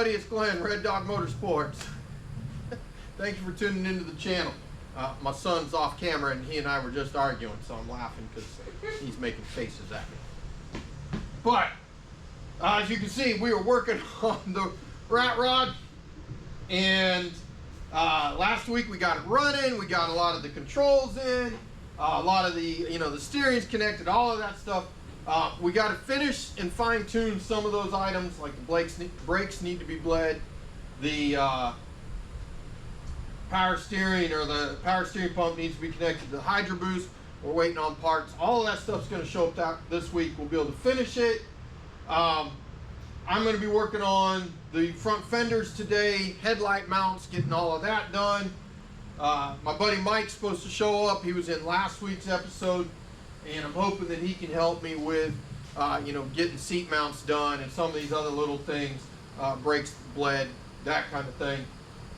everybody, it's Glenn, Red Dog Motorsports. Thank you for tuning into the channel. My son's off camera and he and I were just arguing, so I'm laughing because he's making faces at me. But, as you can see, we were working on the rat rod, and last week we got it running, we got a lot of the controls in, a lot of the, the steering's connected, all of that stuff. We got to finish and fine tune some of those items, like the brakes need to be bled, the power steering or the power steering pump needs to be connected to the Hydro Boost. We're waiting on parts. All of that stuff's going to show up this week. We'll be able to finish it. I'm going to be working on the front fenders today, headlight mounts, getting all of that done. My buddy Mike's supposed to show up. He was in last week's episode, and I'm hoping that he can help me with getting seat mounts done and some of these other little things, brakes bled, that kind of thing,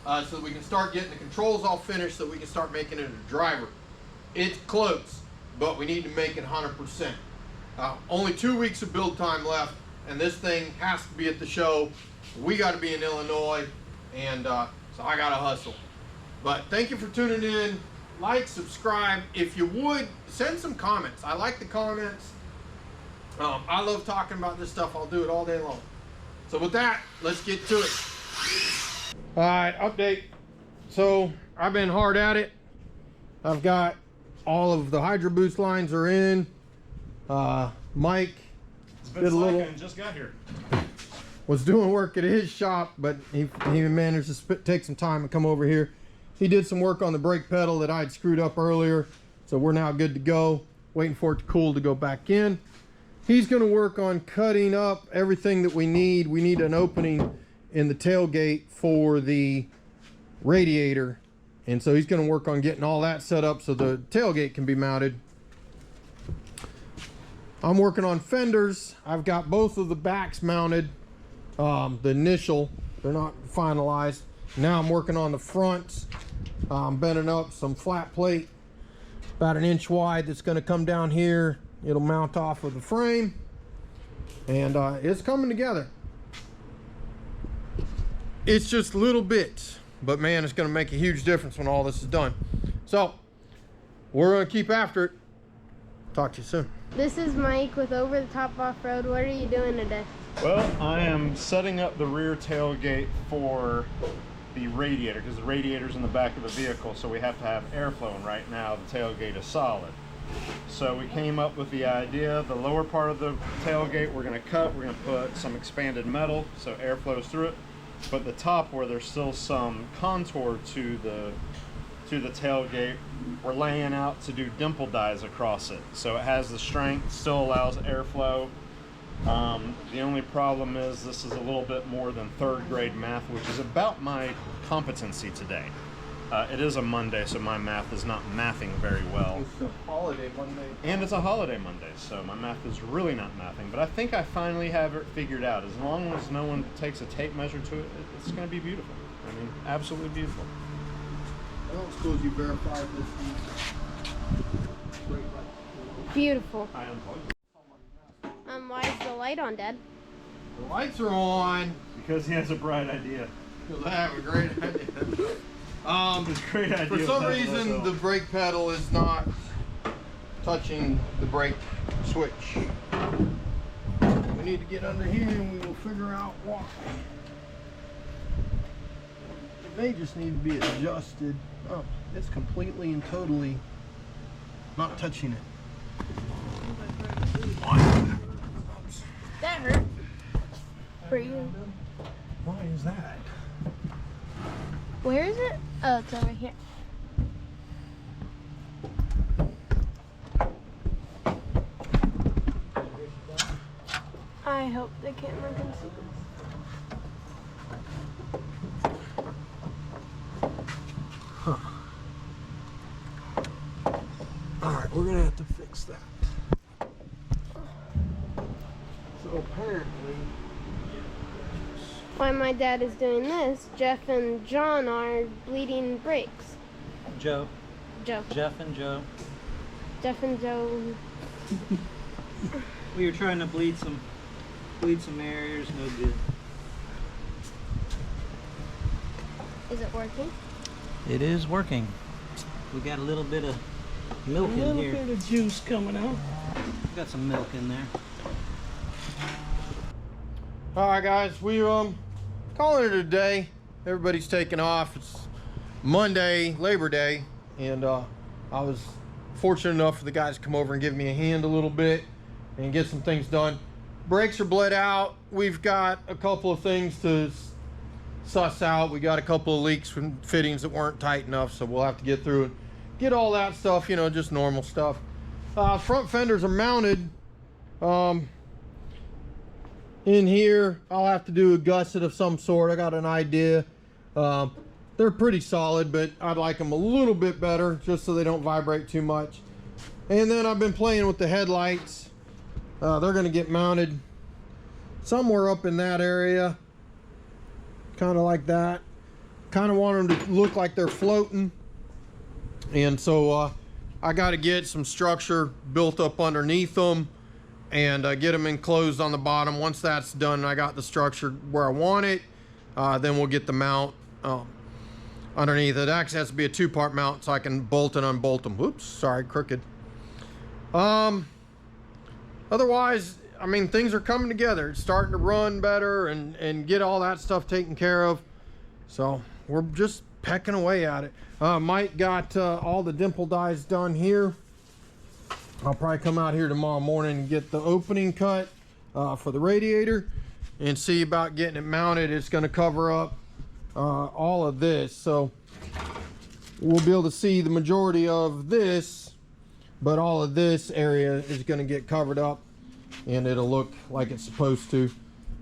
so that we can start getting the controls all finished, so we can start making it a driver. It's close, but we need to make it 100%. Only 2 weeks of build time left, and this thing has to be at the show. We got to be in Illinois, and so I got to hustle. But thank you for tuning in. Like, subscribe. If you would, send some comments. I like the comments. I love talking about this stuff. I'll do it all day long. So with that, let's get to it. All right, update. So I've been hard at it. I've got all of the Hydro Boost lines are in. Mike did a little, just got here. Was doing work at his shop, but he managed to take some time and come over here. He did some work on the brake pedal that I had screwed up earlier, so we're now good to go. Waiting for it to cool to go back in. He's going to work on cutting up everything that we need. We need an opening in the tailgate for the radiator, and so he's going to work on getting all that set up so the tailgate can be mounted. I'm working on fenders. I've got both of the backs mounted, the initial, they're not finalized. Now I'm working on the fronts. Bending up some flat plate about 1 inch wide that's going to come down here. It'll mount off of the frame, and it's coming together. It's just little bits, but man, it's going to make a huge difference when all this is done. So we're going to keep after it. Talk to you soon. This is Mike with Over the Top Off-Road. What are you doing today? Well, I am setting up the rear tailgate for the radiator, because the radiator's in the back of the vehicle, so we have to have airflow, and right now the tailgate is solid. So we came up with the idea, the lower part of the tailgate we're going to cut, we're going to put some expanded metal so air flows through it, but the top, where there's still some contour to the tailgate, we're laying out to do dimple dies across it, so it has the strength, still allows airflow. The only problem is this is a little bit more than 3rd grade math, which is about my competency today. It is a Monday, so my math is not mathing very well. It's a holiday Monday. And it's a holiday Monday, so my math is really not mathing. But I think I finally have it figured out. As long as no one takes a tape measure to it, it's going to be beautiful. I mean, absolutely beautiful. I don't suppose you verified this. Beautiful. I unplugged it. Why is the light on, Dad? The lights are on. Because he has a bright idea. Because I have a great idea. It's a great idea. For some reason, the brake pedal is not touching the brake switch. We need to get under here and we will figure out why. It may just need to be adjusted. Oh, it's completely and totally not touching it. That hurt. For you. Why is that? Where is it? Oh, it's over here. I hope the camera can see this. Huh. Alright, we're gonna have to fix that. So apparently, While my dad is doing this, Jeff and John are bleeding brakes. Joe. Joe. Jeff and Joe. Jeff and Joe. We were trying to bleed some areas, no good. Is it working? It is working. We got a little bit of milk in here. A little bit of juice coming out. Got some milk in there. All right, guys, we calling it a day. Everybody's taking off. It's Monday, Labor Day, and I was fortunate enough for the guys to come over and give me a hand a little bit and get some things done. Brakes are bled out. We've got a couple of things to suss out. We got a couple of leaks from fittings that weren't tight enough, so we'll have to get through and get all that stuff, you know, just normal stuff. Front fenders are mounted. In here, I'll have to do a gusset of some sort. I got an idea. They're pretty solid, but I'd like them a little bit better just so they don't vibrate too much. And then I've been playing with the headlights. They're going to get mounted somewhere up in that area, kind of like that. Kind of want them to look like they're floating, and so I got to get some structure built up underneath them and get them enclosed on the bottom. Once that's done, I got the structure where I want it, then we'll get the mount underneath. It actually has to be a two-part mount so I can bolt and unbolt them. Whoops, sorry, crooked. Otherwise, I mean, things are coming together. It's starting to run better and get all that stuff taken care of. So we're just pecking away at it. Mike got all the dimple dies done here. I'll probably come out here tomorrow morning and get the opening cut for the radiator and see about getting it mounted. It's going to cover up all of this, so we'll be able to see the majority of this, but all of this area is going to get covered up and it'll look like it's supposed to.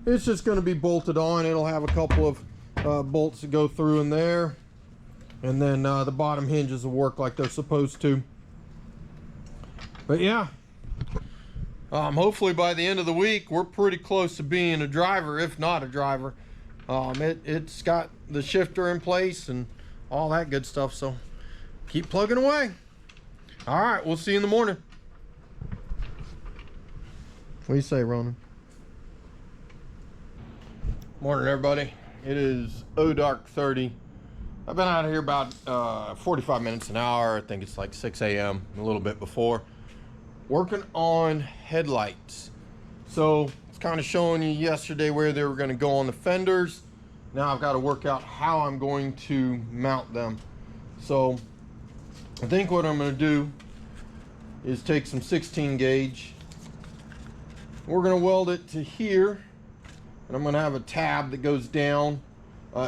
It's just going to be bolted on. It'll have a couple of bolts that go through in there, and then the bottom hinges will work like they're supposed to. But yeah, hopefully by the end of the week we're pretty close to being a driver, if not a driver. It's got the shifter in place and all that good stuff, so keep plugging away. All right, we'll see you in the morning. What do you say, Ronan? Morning, everybody. It is dark 30. I've been out here about 45 minutes an hour. I think it's like 6 a.m., a little bit before. Working on headlights. So it's kind of showing you yesterday where they were going to go on the fenders. Now I've got to work out how I'm going to mount them. So I think what I'm going to do is take some 16 gauge. We're going to weld it to here, and I'm going to have a tab that goes down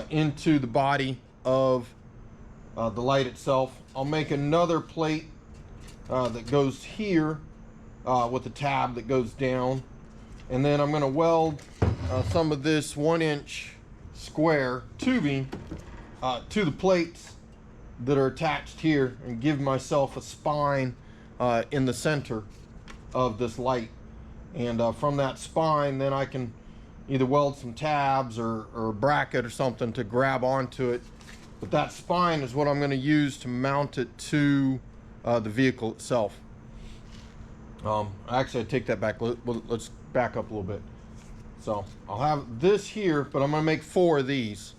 into the body of the light itself. I'll make another plate that goes here with a tab that goes down, and then I'm going to weld some of this 1-inch square tubing to the plates that are attached here and give myself a spine in the center of this light. And from that spine, then I can either weld some tabs or a bracket or something to grab onto it. But that spine is what I'm going to use to mount it to the vehicle itself. Actually, I take that back. Let's back up a little bit. So I'll have this here, but I'm going to make 4 of these.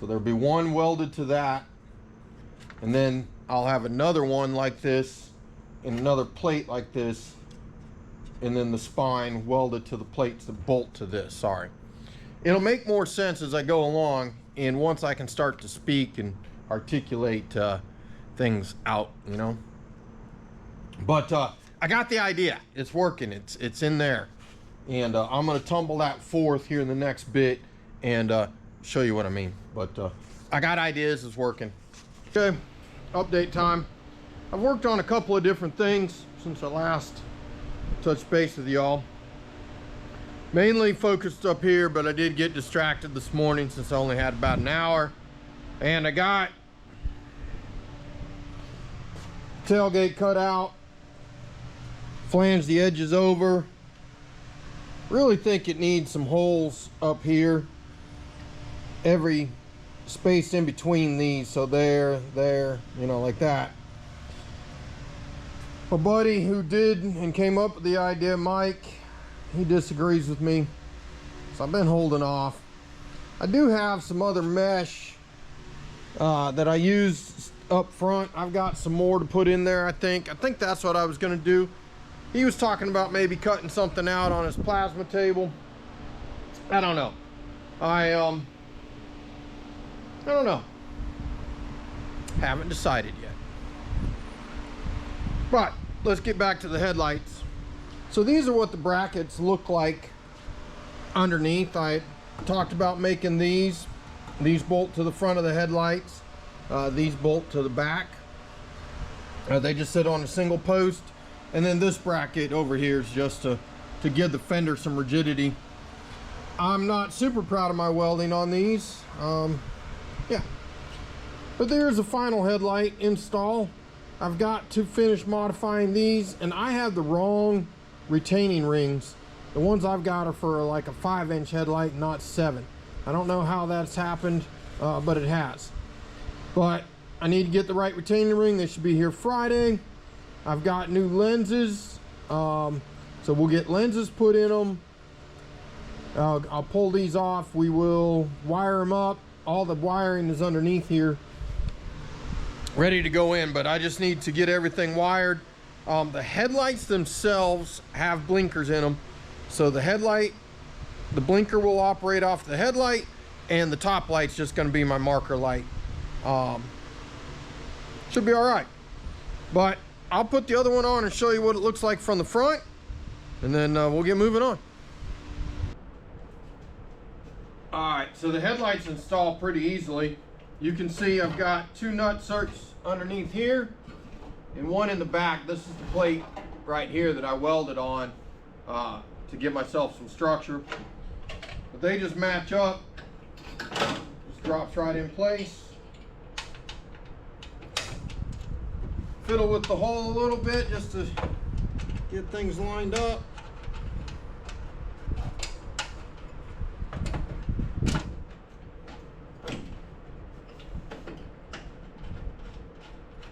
So there'll be one welded to that, and then I'll have another one like this and another plate like this, and then the spine welded to the plates that bolt to this. Sorry. It'll make more sense as I go along, and once I can start to speak and articulate things out, you know. But I got the idea. It's working. It's in there, and I'm going to tumble that forth here in the next bit and show you what I mean. But I got ideas. It's working. Okay, update time. I've worked on a couple of different things since I last touched base with y'all. Mainly focused up here, but I did get distracted this morning since I only had about an hour. And I got tailgate cut out, flanged the edges over. Really think it needs some holes up here, every space in between these, so there, you know, like that. My buddy who did and came up with the idea, Mike, he disagrees with me, so I've been holding off. I do have some other mesh that I use up front. I've got some more to put in there. I think that's what I was going to do. He was talking about maybe cutting something out on his plasma table. I don't know. I don't know. Haven't decided yet. But let's get back to the headlights. So these are what the brackets look like underneath. I talked about making these bolt to the front of the headlights, these bolt to the back. They just sit on a single post, and then this bracket over here is just to give the fender some rigidity. I'm not super proud of my welding on these. Yeah, but there's a final headlight install. I've got to finish modifying these, and I have the wrong retaining rings. The ones I've got are for like a 5-inch headlight, not 7. I don't know how that's happened, but it has. But I need to get the right retaining ring. They should be here Friday. I've got new lenses, so we'll get lenses put in them. I'll pull these off. We will wire them up. All the wiring is underneath here, ready to go in, but I just need to get everything wired. The headlights themselves have blinkers in them, so the blinker will operate off the headlight, and the top light's just going to be my marker light. Should be all right, but I'll put the other one on and show you what it looks like from the front, and then we'll get moving on. All right, so the headlights install pretty easily. You can see I've got 2 nut certs underneath here and one in the back. This is the plate right here that I welded on to give myself some structure. But they just match up. Just drops right in place. Fiddle with the hole a little bit just to get things lined up.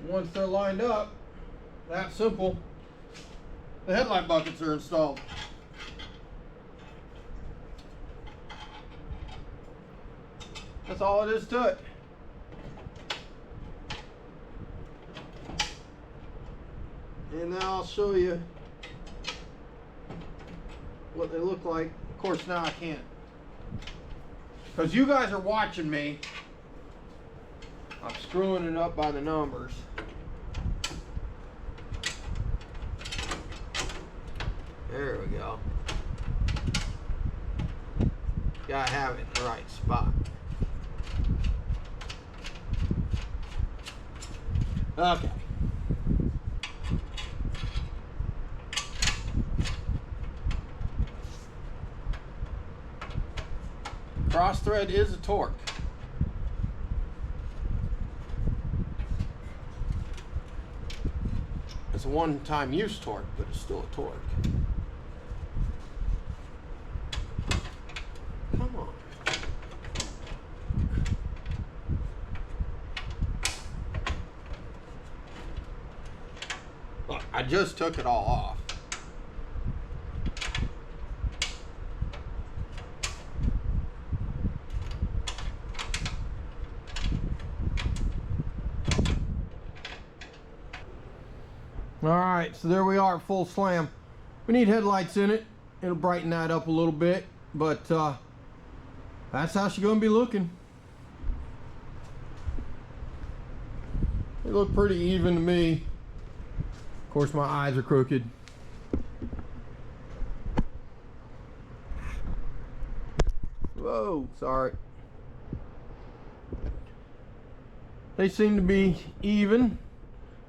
Once they're lined up, that simple, the headlight buckets are installed. That's all it is to it. And now I'll show you what they look like. Of course, now I can't, because you guys are watching me. I'm screwing it up by the numbers. There we go. Gotta have it in the right spot. Okay. Cross thread is a torque. It's a one-time use torque, but it's still a torque. Come on. Look, I just took it all off. All right, so there we are, full slam. We need headlights in it. It'll brighten that up a little bit, but that's how she's gonna be looking. They look pretty even to me. Of course, my eyes are crooked. Whoa, sorry. They seem to be even.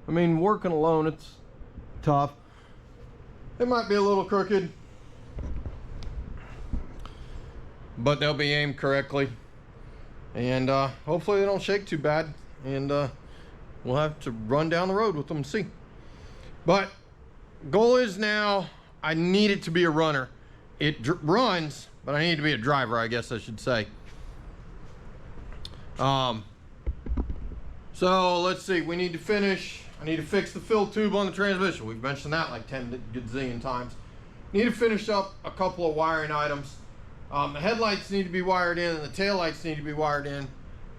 I mean, working alone, it's tough. It might be a little crooked, but they'll be aimed correctly. And hopefully they don't shake too bad. And we'll have to run down the road with them and see. But goal is now, I need it to be a runner. It runs, but I need it to be a driver, I guess I should say. So let's see, we need to finish. I need to fix the fill tube on the transmission. We've mentioned that like 10 gazillion times. Need to finish up a couple of wiring items. The headlights need to be wired in and the tail lights need to be wired in.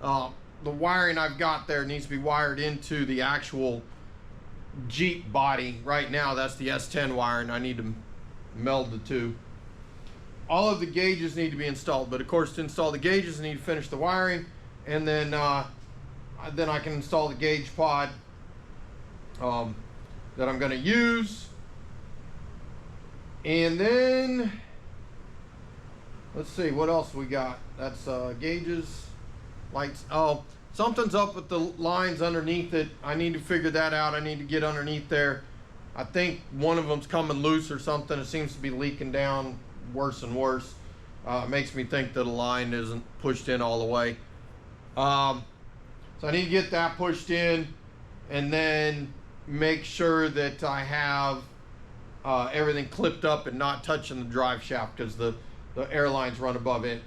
The wiring I've got there needs to be wired into the actual Jeep body. Right now that's the S10 wiring. I need to meld the two. All of the gauges need to be installed, but of course to install the gauges I need to finish the wiring, and then I can install the gauge pod that I'm going to use. And then let's see what else we got. That's gauges, lights. Oh, something's up with the lines underneath it. I need to figure that out. I need to get underneath there. I think one of them's coming loose or something. It seems to be leaking down worse and worse. It makes me think that a line isn't pushed in all the way. So I need to get that pushed in, and then make sure that I have everything clipped up and not touching the drive shaft, because the air lines run above it.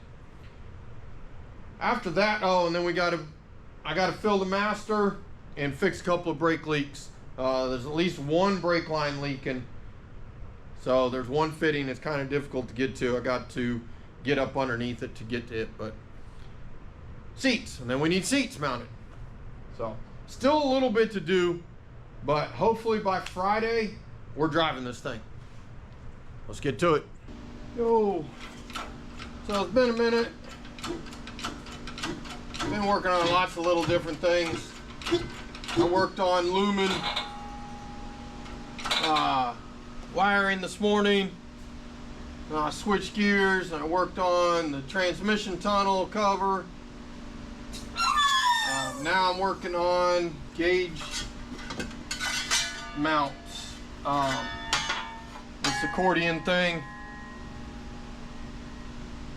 After that, oh, and then I gotta fill the master and fix a couple of brake leaks. There's at least one brake line leaking, so there's one fitting that's kind of difficult to get to. I got to get up underneath it to get to it. But seats, and then we need seats mounted. So still a little bit to do, but hopefully by Friday we're driving this thing. Let's get to it. Yo, so it's been a minute. Been working on lots of little different things. I worked on lumen wiring this morning. I switched gears and I worked on the transmission tunnel cover. Now I'm working on gauge mounts. This accordion thing,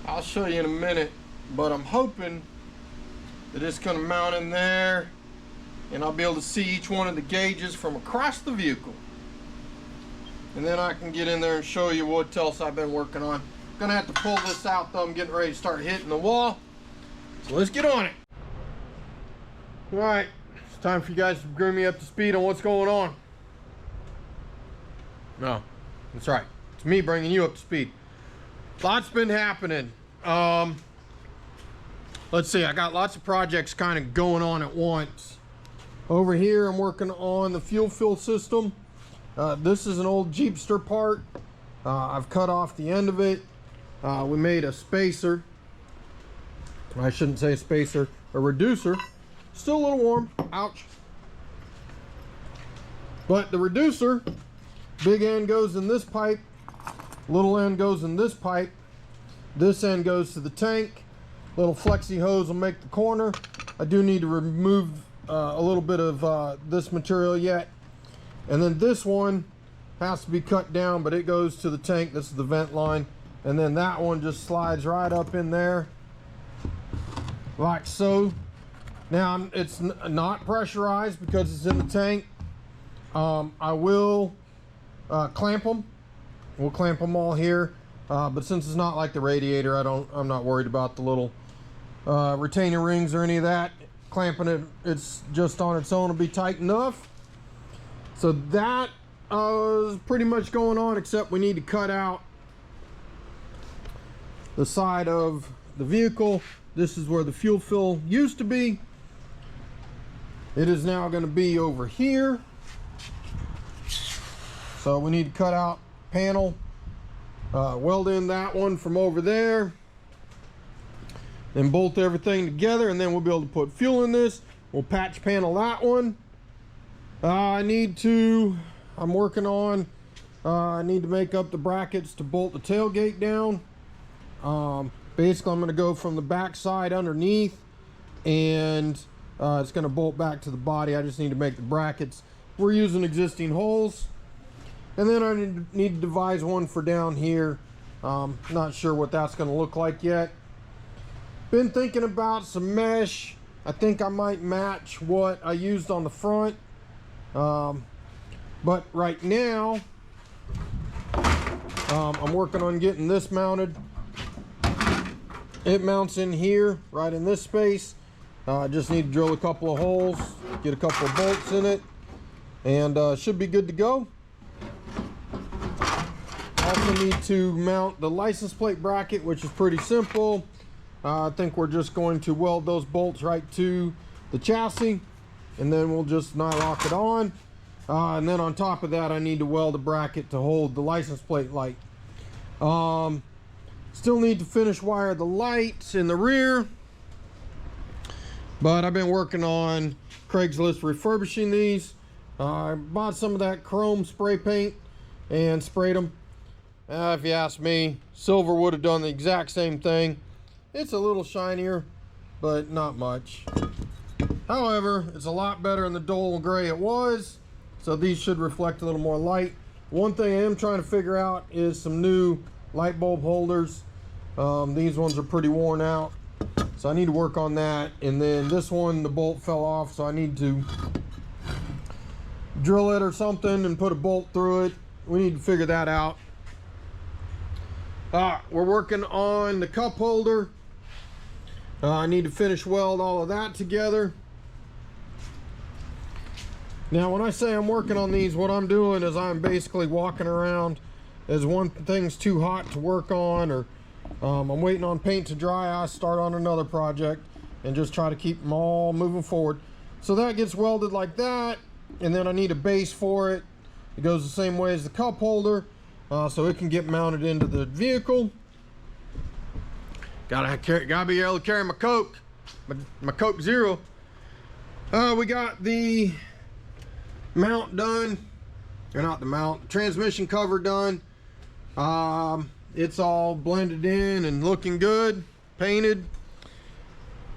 I'll show you in a minute, but I'm hoping that it's going to mount in there and I'll be able to see each one of the gauges from across the vehicle. And then I can get in there and show you what else I've been working on. I'm going to have to pull this out though. I'm getting ready to start hitting the wall. So let's get on it. All right, it's time for you guys to bring me up to speed on what's going on. No, that's right. It's me bringing you up to speed. Lots been happening. Let's see, I got lots of projects kind of going on at once. Over here, I'm working on the fuel fill system. This is an old Jeepster part. I've cut off the end of it. We made a spacer. I shouldn't say spacer, a reducer. Still a little warm, ouch. But the reducer, big end goes in this pipe, little end goes in this pipe. This end goes to the tank. Little flexi hose will make the corner. I do need to remove a little bit of this material yet. And then this one has to be cut down, but it goes to the tank. This is the vent line. And then that one just slides right up in there, like so. Now, it's not pressurized because it's in the tank. I will clamp them. We'll clamp them all here. But since it's not like the radiator, I'm not worried about the little retainer rings or any of that. Clamping it, it's just on its own to be tight enough. So that is pretty much going on, except we need to cut out the side of the vehicle. This is where the fuel fill used to be. It is now going to be over here. So we need to cut out panel, weld in that one from over there, then bolt everything together, and then we'll be able to put fuel in this. We'll patch panel that one. I need to make up the brackets to bolt the tailgate down. Basically I'm going to go from the back side underneath, and it's going to bolt back to the body. I just need to make the brackets. We're using existing holes. And then I need to devise one for down here. Not sure what that's going to look like yet. Been thinking about some mesh. I think I might match what I used on the front. But right now, I'm working on getting this mounted. It mounts in here, right in this space. I just need to drill a couple of holes, get a couple of bolts in it, and should be good to go. Also need to mount the license plate bracket, which is pretty simple. I think we're just going to weld those bolts right to the chassis, and then we'll just lock it on. And then on top of that, I need to weld a bracket to hold the license plate light. Still need to finish wire the lights in the rear, but I've been working on Craigslist refurbishing these. I bought some of that chrome spray paint and sprayed them. If you ask me, silver would have done the exact same thing. It's a little shinier, but not much. However, it's a lot better than the dull gray it was, so these should reflect a little more light. One thing I am trying to figure out is some new light bulb holders. These ones are pretty worn out, so I need to work on that. And then this one, the bolt fell off, so I need to drill it or something and put a bolt through it. We need to figure that out. We're working on the cup holder. I need to finish weld all of that together. Now, when I say I'm working on these, what I'm doing is I'm basically walking around as one thing's too hot to work on, or I'm waiting on paint to dry, I start on another project and just try to keep them all moving forward. So that gets welded like that, and then I need a base for it. It goes the same way as the cup holder, so it can get mounted into the vehicle. Gotta be able to carry my Coke, my Coke Zero. We got the mount done, or not the mount, the transmission cover done. It's all blended in and looking good, painted.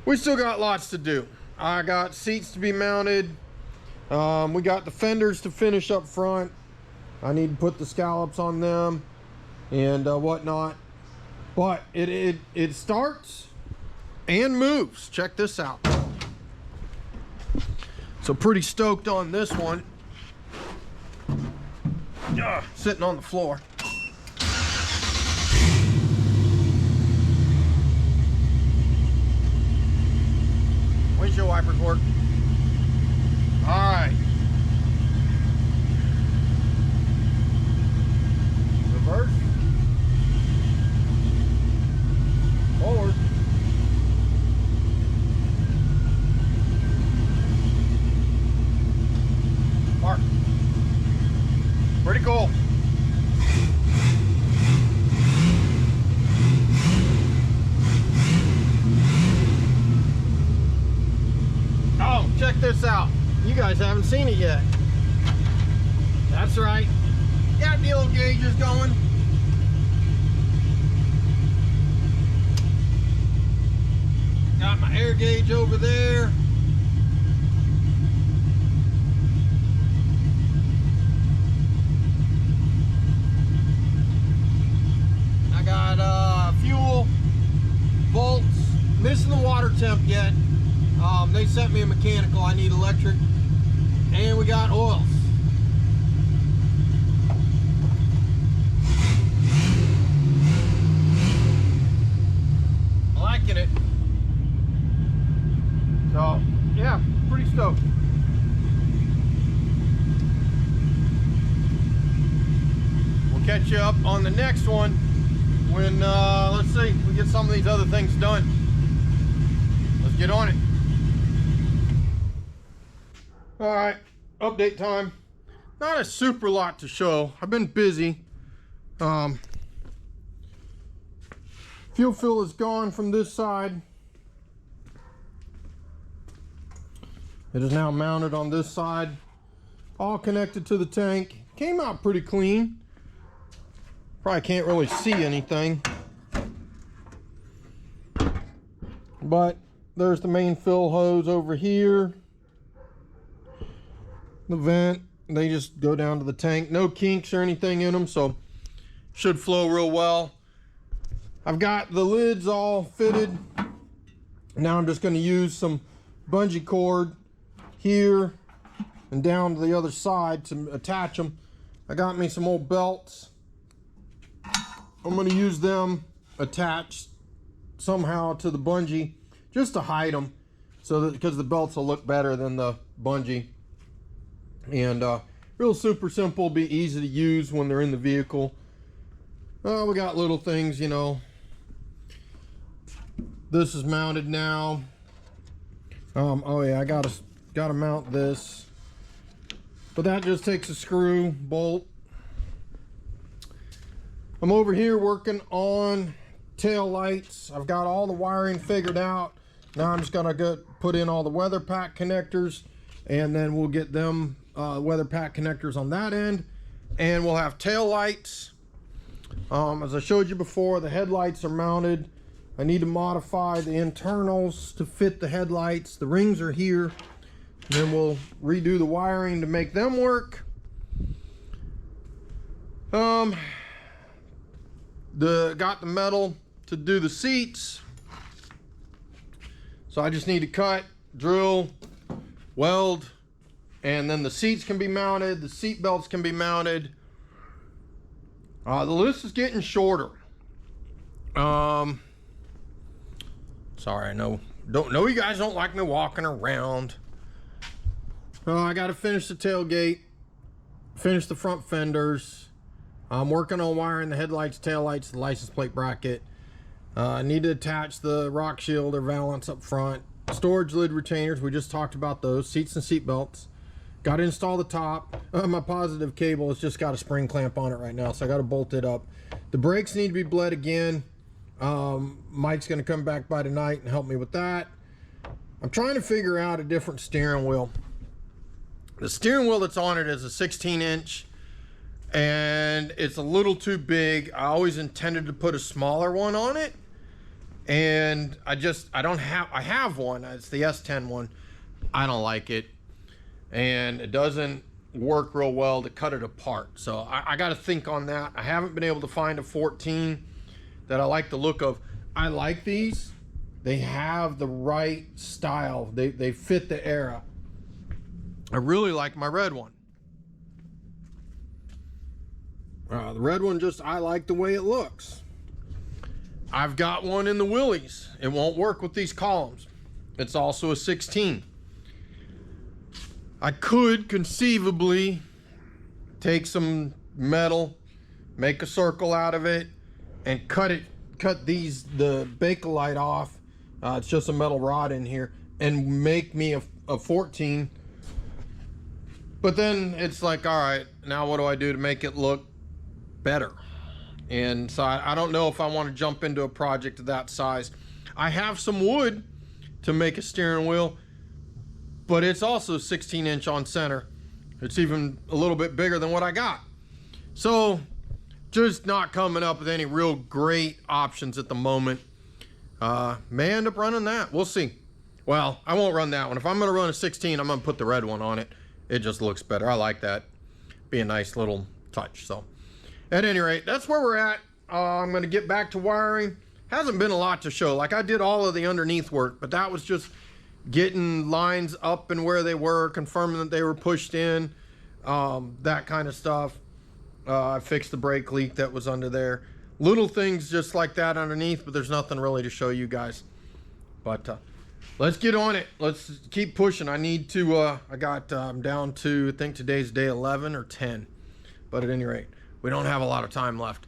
We still got lots to do. I got seats to be mounted. We got the fenders to finish up front. I need to put the scallops on them and whatnot. But it starts and moves. Check this out. So pretty stoked on this one. Sitting on the floor. Windshield wipers work. All right. Reverse. Forward. Park. Pretty cool. Oh, check this out. You guys haven't seen it yet. That's right. Got the old gauges going. Got my air gauge over there. I got fuel, volts, missing the water temp yet. They sent me a mechanical, I need electric, and we got oils. Liking it. So, yeah, pretty stoked. We'll catch you up on the next one when, let's see, we get some of these other things done. Let's get on it. All right, update time. Not a super lot to show. I've been busy. Fuel fill is gone from this side. It is now mounted on this side, all connected to the tank. Came out pretty clean. Probably can't really see anything, but there's the main fill hose over here. The vent, they just go down to the tank. No kinks or anything in them, so should flow real well. I've got the lids all fitted. Now I'm just going to use some bungee cord here and down to the other side to attach them. I got me some old belts. I'm going to use them attached somehow to the bungee just to hide them, so that because the belts will look better than the bungee. And real super simple, be easy to use when they're in the vehicle. Oh, we got little things, you know. This is mounted now. Oh yeah, I gotta mount this. But that just takes a screw, bolt. I'm over here working on tail lights. I've got all the wiring figured out. Now I'm just gonna go put in all the weather pack connectors, and then we'll get them weather pack connectors on that end, and we'll have tail lights. As I showed you before, the headlights are mounted. I need to modify the internals to fit the headlights. The rings are here. Then we'll redo the wiring to make them work. Got the metal to do the seats. So I just need to cut, drill, weld, and then the seats can be mounted. The seat belts can be mounted. The list is getting shorter. Sorry, I know you guys don't like me walking around. I got to finish the tailgate, finish the front fenders. I'm working on wiring the headlights, taillights, the license plate bracket. I need to attach the rock shield or valance up front. Storage lid retainers, we just talked about those. Seats and seat belts. Got to install the top. My positive cable has just got a spring clamp on it right now, so I got to bolt it up. The brakes need to be bled again. Mike's going to come back by tonight and help me with that. I'm trying to figure out a different steering wheel. The steering wheel that's on it is a 16-inch, and it's a little too big. I always intended to put a smaller one on it, and I have one. It's the S10 one. I don't like it, and it doesn't work real well to cut it apart. So I got to think on that. I haven't been able to find a 14 that I like the look of. I like these. They have the right style. They fit the era. I really like my red one. The red one I like the way it looks. I've got one in the Willys. It won't work with these columns. It's also a 16. I could conceivably take some metal, make a circle out of it, and cut the Bakelite off. It's just a metal rod in here, and make me a 14. But then it's like, all right, now what do I do to make it look better? And so I don't know if I want to jump into a project of that size. I have some wood to make a steering wheel, but it's also 16-inch on center. It's even a little bit bigger than what I got. So just not coming up with any real great options at the moment. May end up running that. We'll see. Well, I won't run that one. If I'm going to run a 16, I'm going to put the red one on it. It just looks better. I like that. Be a nice little touch. So at any rate, that's where we're at. I'm going to get back to wiring. Hasn't been a lot to show. Like, I did all of the underneath work, but that was just getting lines up and where they were, confirming that they were pushed in, that kind of stuff. I fixed the brake leak that was under there. Little things just like that underneath, but there's nothing really to show you guys. But let's get on it. Let's keep pushing. I need to, I'm down to, I think today's day 11 or 10. But at any rate, we don't have a lot of time left.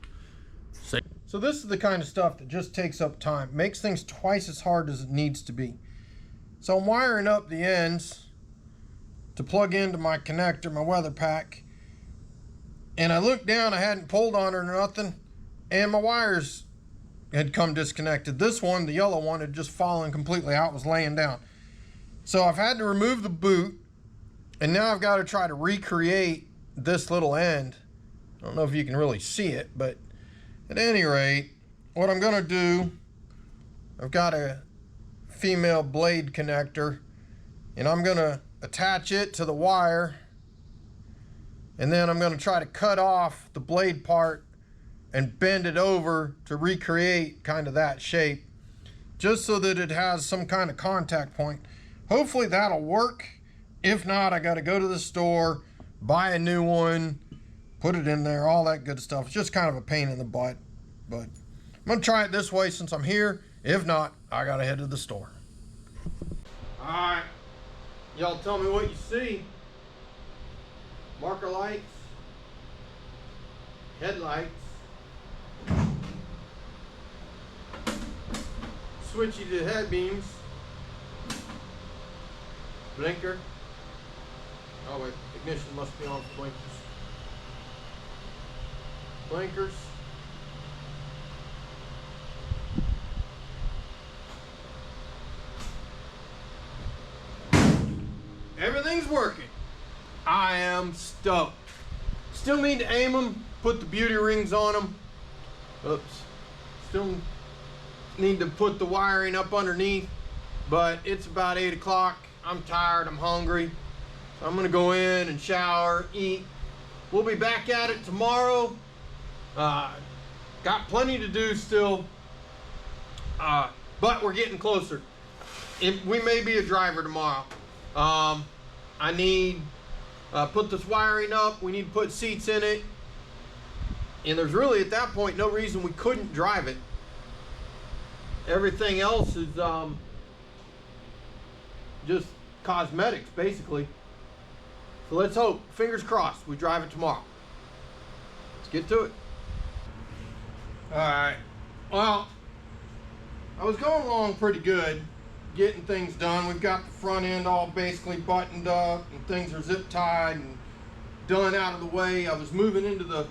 So this is the kind of stuff that just takes up time. Makes things twice as hard as it needs to be. So I'm wiring up the ends to plug into my connector, my weather pack. And I looked down, I hadn't pulled on it or nothing, and my wires had come disconnected. This one, the yellow one, had just fallen completely out, was laying down. So I've had to remove the boot, and now I've got to try to recreate this little end. I don't know if you can really see it, but at any rate, what I'm going to do, I've got a female blade connector, and I'm going to attach it to the wire, and then I'm going to try to cut off the blade part and bend it over to recreate kind of that shape, just so that it has some kind of contact point. Hopefully that'll work. If not, I got to go to the store, buy a new one, put it in there, all that good stuff. It's just kind of a pain in the butt, but I'm going to try it this way since I'm here. If not, I got to head to the store. All right, y'all tell me what you see. Marker lights, headlights, switchy to head beams. Blinker. Oh wait, ignition must be on for blinkers. Blinkers. Everything's working. I am stoked. Still need to aim them, put the beauty rings on them. Oops. Still need to put the wiring up underneath, but it's about 8 o'clock. I'm tired, I'm hungry. So I'm gonna go in and shower, eat. We'll be back at it tomorrow. Got plenty to do still, but we're getting closer. We may be a driver tomorrow. I need put this wiring up. We need to put seats in it. And there's really, at that point, no reason we couldn't drive it. Everything else is just cosmetics, basically. So let's hope, fingers crossed, we drive it tomorrow. Let's get to it. All right. Well, I was going along pretty good, getting things done. We've got the front end all basically buttoned up, and things are zip tied and done out of the way. I was moving into the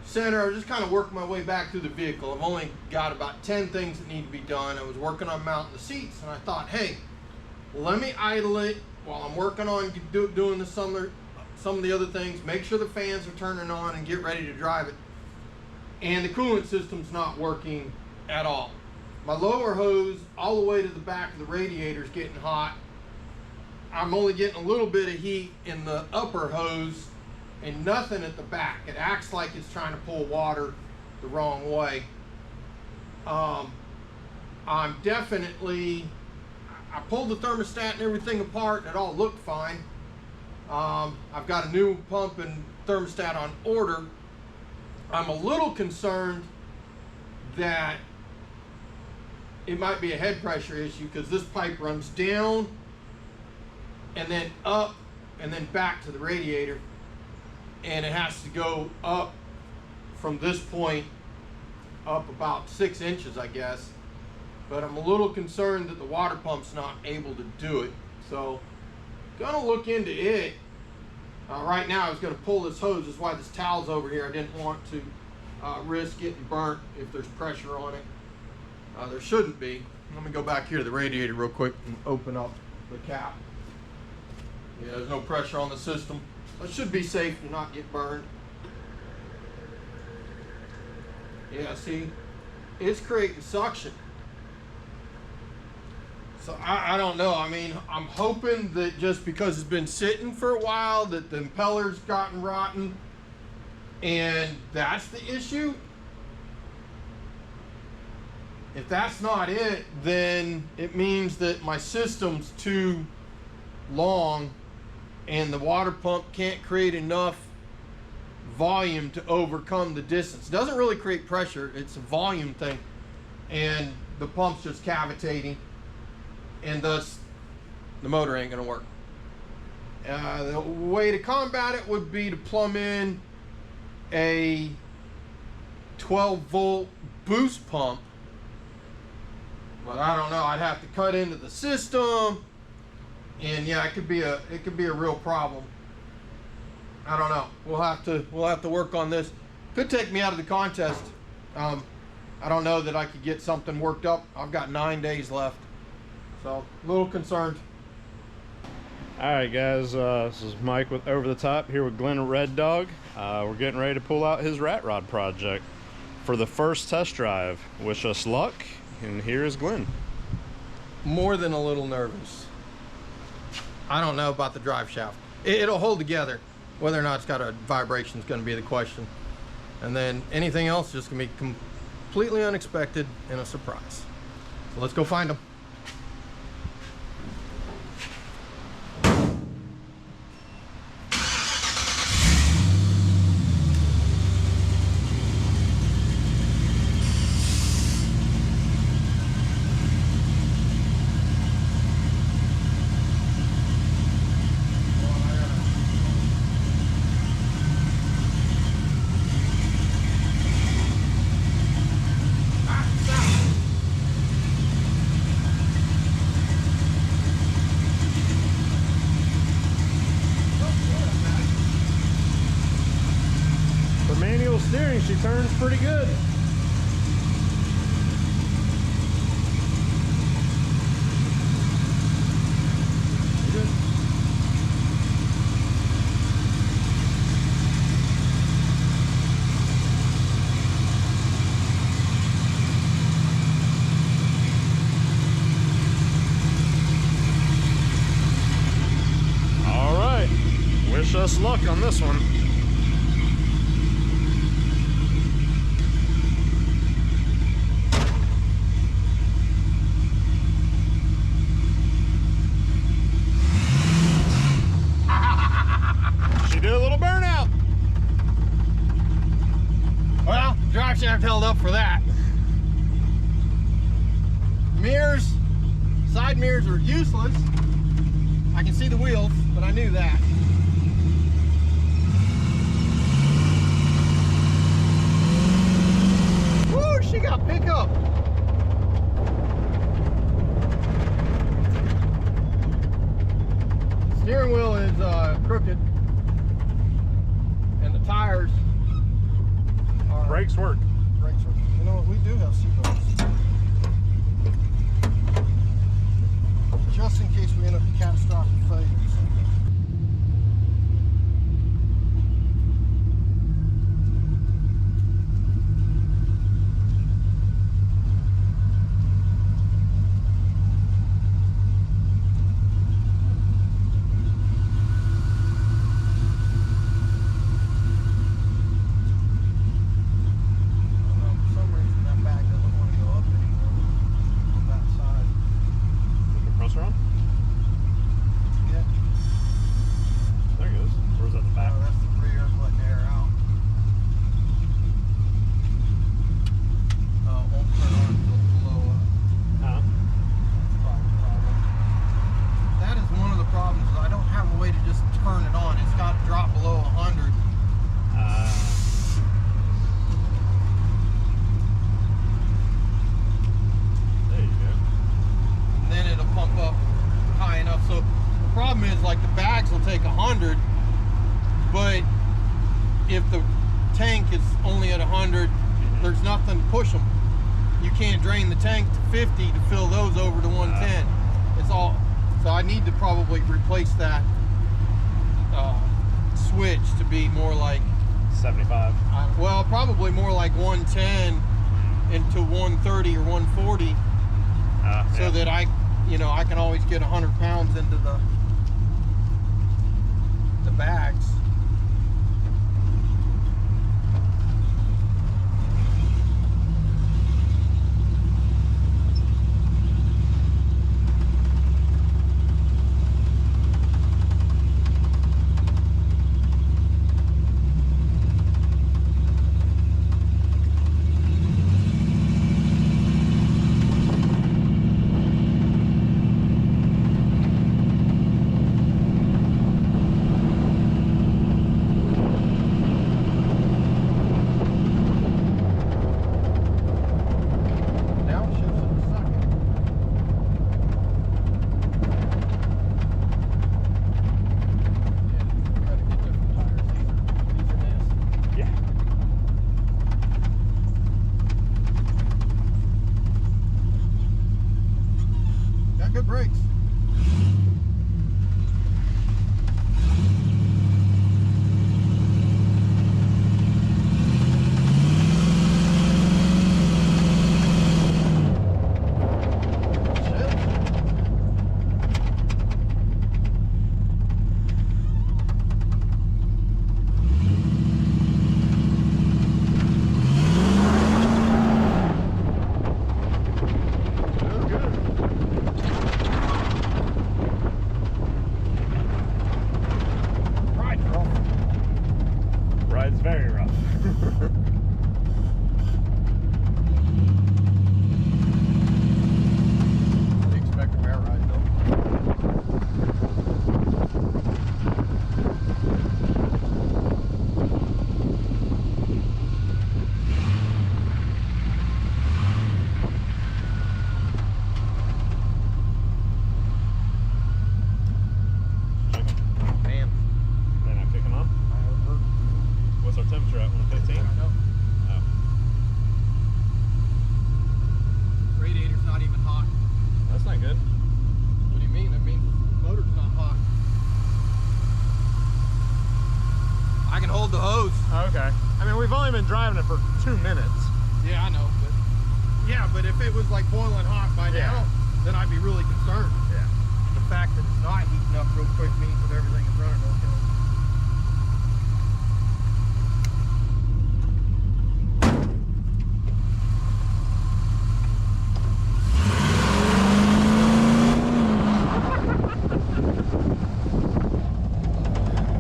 center. I was just kind of working my way back through the vehicle. I've only got about 10 things that need to be done. I was working on mounting the seats, and I thought, hey, let me idle it while I'm working on doing some of the other things. Make sure the fans are turning on and get ready to drive it. And the coolant system's not working at all. My lower hose all the way to the back of the radiator is getting hot. I'm only getting a little bit of heat in the upper hose and nothing at the back. It acts like it's trying to pull water the wrong way. I'm definitely, I pulled the thermostat and everything apart and it all looked fine. I've got a new pump and thermostat on order. I'm a little concerned that it might be a head pressure issue because this pipe runs down and then up and then back to the radiator, and it has to go up from this point up about 6 inches, I guess. But I'm a little concerned that the water pump's not able to do it. So gonna look into it. Right now I was gonna pull this hose. That's why this towel's over here. I didn't want to risk getting burnt if there's pressure on it. There shouldn't be. Let me go back here to the radiator real quick and open up the cap. Yeah, there's no pressure on the system. It should be safe to not get burned. Yeah, see, it's creating suction. So I don't know. I mean, I'm hoping that just because it's been sitting for a while that the impeller's gotten rotten and that's the issue. If that's not it, then it means that my system's too long and the water pump can't create enough volume to overcome the distance. It doesn't really create pressure, it's a volume thing. And the pump's just cavitating, and thus the motor ain't gonna work. The way to combat it would be to plumb in a 12-volt boost pump. But I don't know, I'd have to cut into the system, and yeah, it could be a real problem. I don't know. We'll have to work on this. Could take me out of the contest. I don't know that I could get something worked up. I've got 9 days left, so a little concerned. All right, guys. This is Mike with Over the Top here with Glenn Red Dog. We're getting ready to pull out his rat rod project for the first test drive. Wish us luck. And here is Glenn. More than a little nervous. I don't know about the drive shaft. It'll hold together. Whether or not it's got a vibration is going to be the question. And then anything else is just going to be completely unexpected and a surprise. So let's go find them. turns pretty good. Good. All right. Wish us luck on this one. She did a little burnout. Well, drive shaft held up for that. Mirrors, side mirrors are useless. I can see the wheels, but I knew that. Woo, she got pickup. Steering wheel is crooked, and the tires are... Brakes work. Brakes work. You know what? We do have seatbelts. Just in case we end up in catastrophic failure. Like the bags will take 100, but if the tank is only at 100, there's nothing to push them. You can't drain the tank to 50 to fill those over to 110. It's all, so I need to probably replace that switch to be more like 75. Well, probably more like 110 into 130 or 140, so that I can always get 100 pounds into the bags. Good brakes. been driving it for 2 minutes. Yeah, I know. But yeah, but if it was like boiling hot by now, then I'd be really concerned. Yeah. The fact that it's not heating up real quick means that everything is running okay.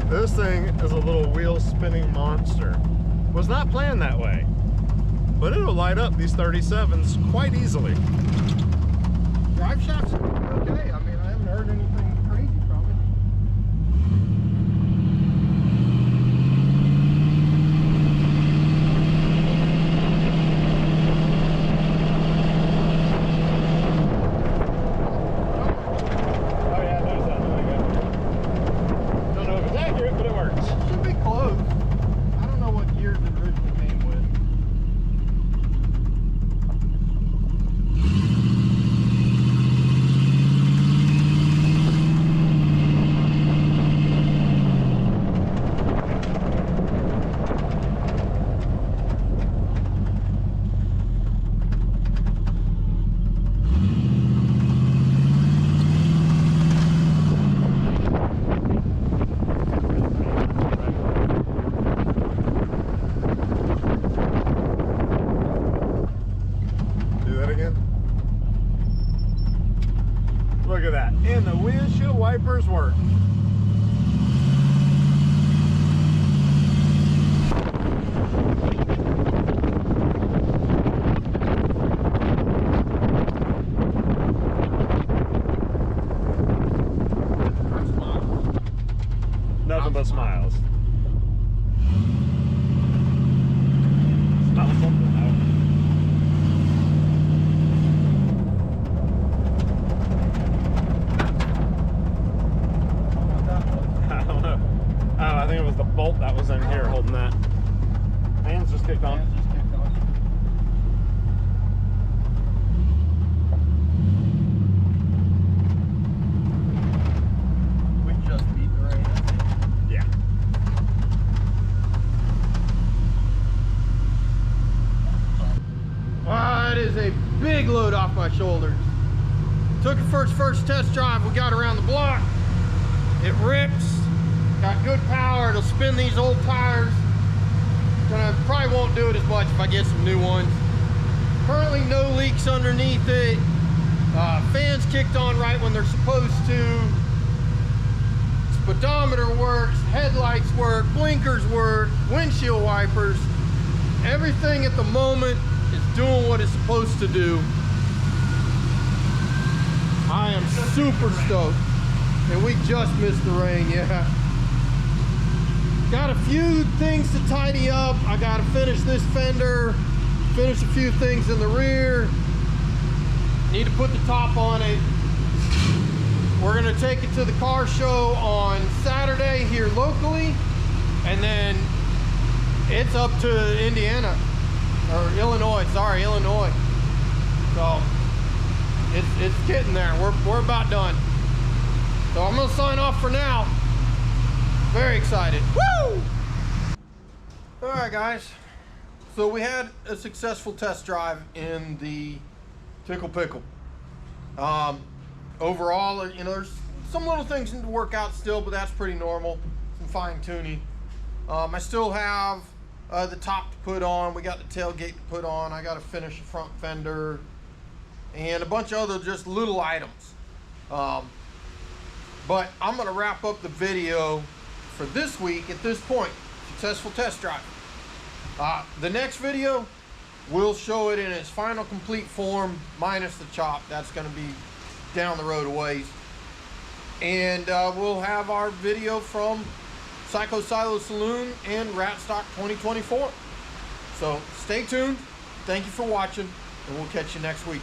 This thing is a little wheel spinning monster. Was not planned that way, but it'll light up these 37s quite easily. Drive shafts are okay. I mean, I haven't heard anything crazy from it. Oh yeah, there's that. Really good. Don't know if it's accurate, but it works. Should be close. I don't know what years it originally came with. Look at that. And the windshield wipers work. Nothing but smiles. Smell something though. I think it was the bolt that was in here holding that. Hands just kicked on. We just beat the rain. Yeah. It is a big load off my shoulders. Took it first test drive. We got around the block. It rips. Got good power. It'll spin these old tires. Probably won't do it as much if I get some new ones. Currently no leaks underneath it. Fans kicked on right when they're supposed to. Speedometer works. Headlights work. Blinkers work. Windshield wipers. Everything at the moment is doing what it's supposed to do. I am super stoked. And we just missed the rain, yeah. Got a few things to tidy up. I gotta finish this fender, finish a few things in the rear. Need to put the top on it. We're gonna take it to the car show on Saturday here locally, and then it's up to Indiana, or Illinois, sorry, Illinois. So, it's getting there. We're about done. So I'm gonna sign off for now. Very excited. Woo! All right, guys. So we had a successful test drive in the Tickle PIckle. Overall, you know, there's some little things to work out still, but that's pretty normal. Some fine tuning. I still have the top to put on. We got the tailgate to put on. I got to finish the front fender and a bunch of other just little items. But I'm going to wrap up the video for this week at this point. Successful test drive. The next video, we'll show it in its final complete form, minus the chop. That's going to be down the road a ways. And we'll have our video from Psycho Silo Saloon and Ratstock 2024. So stay tuned. Thank you for watching, and we'll catch you next week.